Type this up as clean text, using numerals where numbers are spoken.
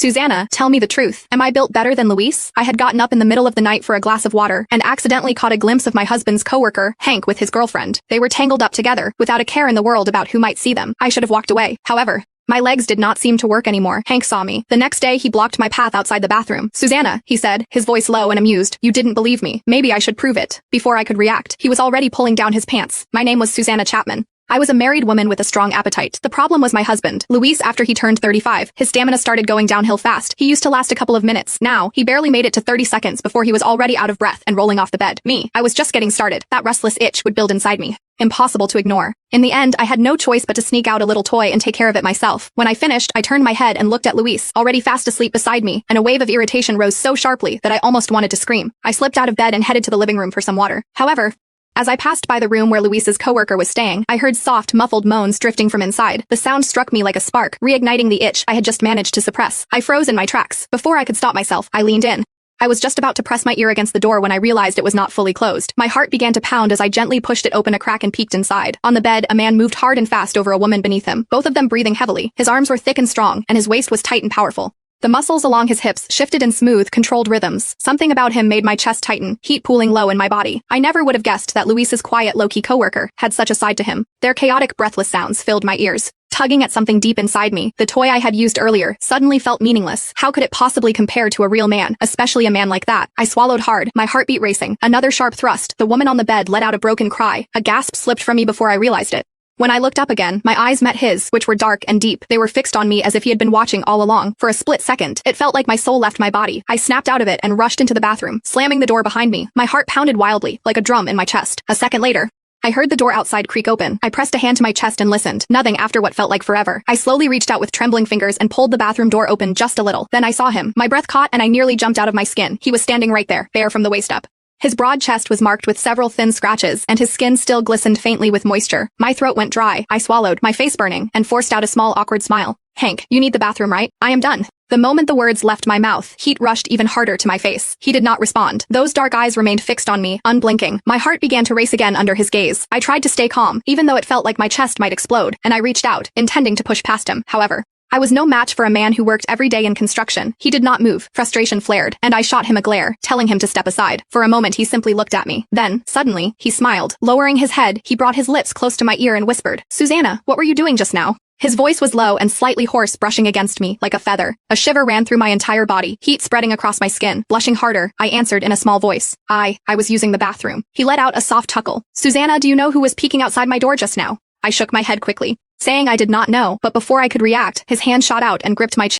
Susanna, tell me the truth. Am I built better than Luis? I had gotten up in the middle of the night for a glass of water and accidentally caught a glimpse of my husband's coworker, Hank, with his girlfriend. They were tangled up together, without a care in the world about who might see them. I should have walked away. However, my legs did not seem to work anymore. Hank saw me. The next day, he blocked my path outside the bathroom. Susanna, he said, his voice low and amused. You didn't believe me. Maybe I should prove it. Before I could react, he was already pulling down his pants. My name was Susanna Chapman. I was a married woman with a strong appetite. The problem was my husband, Luis. After he turned 35, his stamina started going downhill fast. He used to last a couple of minutes. Now, he barely made it to 30 seconds before he was already out of breath and rolling off the bed. Me, I was just getting started. That restless itch would build inside me. Impossible to ignore. In the end, I had no choice but to sneak out a little toy and take care of it myself. When I finished, I turned my head and looked at Luis, already fast asleep beside me, and a wave of irritation rose so sharply that I almost wanted to scream. I slipped out of bed and headed to the living room for some water. However, as I passed by the room where Luis's coworker was staying, I heard soft, muffled moans drifting from inside. The sound struck me like a spark, reigniting the itch I had just managed to suppress. I froze in my tracks. Before I could stop myself, I leaned in. I was just about to press my ear against the door when I realized it was not fully closed. My heart began to pound as I gently pushed it open a crack and peeked inside. On the bed, a man moved hard and fast over a woman beneath him, both of them breathing heavily. His arms were thick and strong, and his waist was tight and powerful. The muscles along his hips shifted in smooth, controlled rhythms. Something about him made my chest tighten, heat pooling low in my body. I never would have guessed that Luis's quiet, low-key coworker had such a side to him. Their chaotic, breathless sounds filled my ears, tugging at something deep inside me. The toy I had used earlier suddenly felt meaningless. How could it possibly compare to a real man, especially a man like that? I swallowed hard, my heartbeat racing. Another sharp thrust. The woman on the bed let out a broken cry. A gasp slipped from me before I realized it. When I looked up again, my eyes met his, which were dark and deep. They were fixed on me as if he had been watching all along. For a split second, it felt like my soul left my body. I snapped out of it and rushed into the bathroom, slamming the door behind me. My heart pounded wildly, like a drum in my chest. A second later, I heard the door outside creak open. I pressed a hand to my chest and listened. Nothing after what felt like forever. I slowly reached out with trembling fingers and pulled the bathroom door open just a little. Then I saw him. My breath caught and I nearly jumped out of my skin. He was standing right there, bare from the waist up. His broad chest was marked with several thin scratches, and his skin still glistened faintly with moisture. My throat went dry. I swallowed, my face burning, and forced out a small awkward smile. Hank, you need the bathroom, right? I am done. The moment the words left my mouth, heat rushed even harder to my face. He did not respond. Those dark eyes remained fixed on me, unblinking. My heart began to race again under his gaze. I tried to stay calm, even though it felt like my chest might explode, and I reached out, intending to push past him. However, I was no match for a man who worked every day in construction. He did not move. Frustration flared, and I shot him a glare, telling him to step aside. For a moment, he simply looked at me. Then, suddenly, he smiled. Lowering his head, he brought his lips close to my ear and whispered, Susanna, what were you doing just now? His voice was low and slightly hoarse, brushing against me like a feather. A shiver ran through my entire body, heat spreading across my skin. Blushing harder, I answered in a small voice. I was using the bathroom. He let out a soft chuckle. Susanna, do you know who was peeking outside my door just now? I shook my head quickly, saying I did not know, but before I could react, his hand shot out and gripped my chin.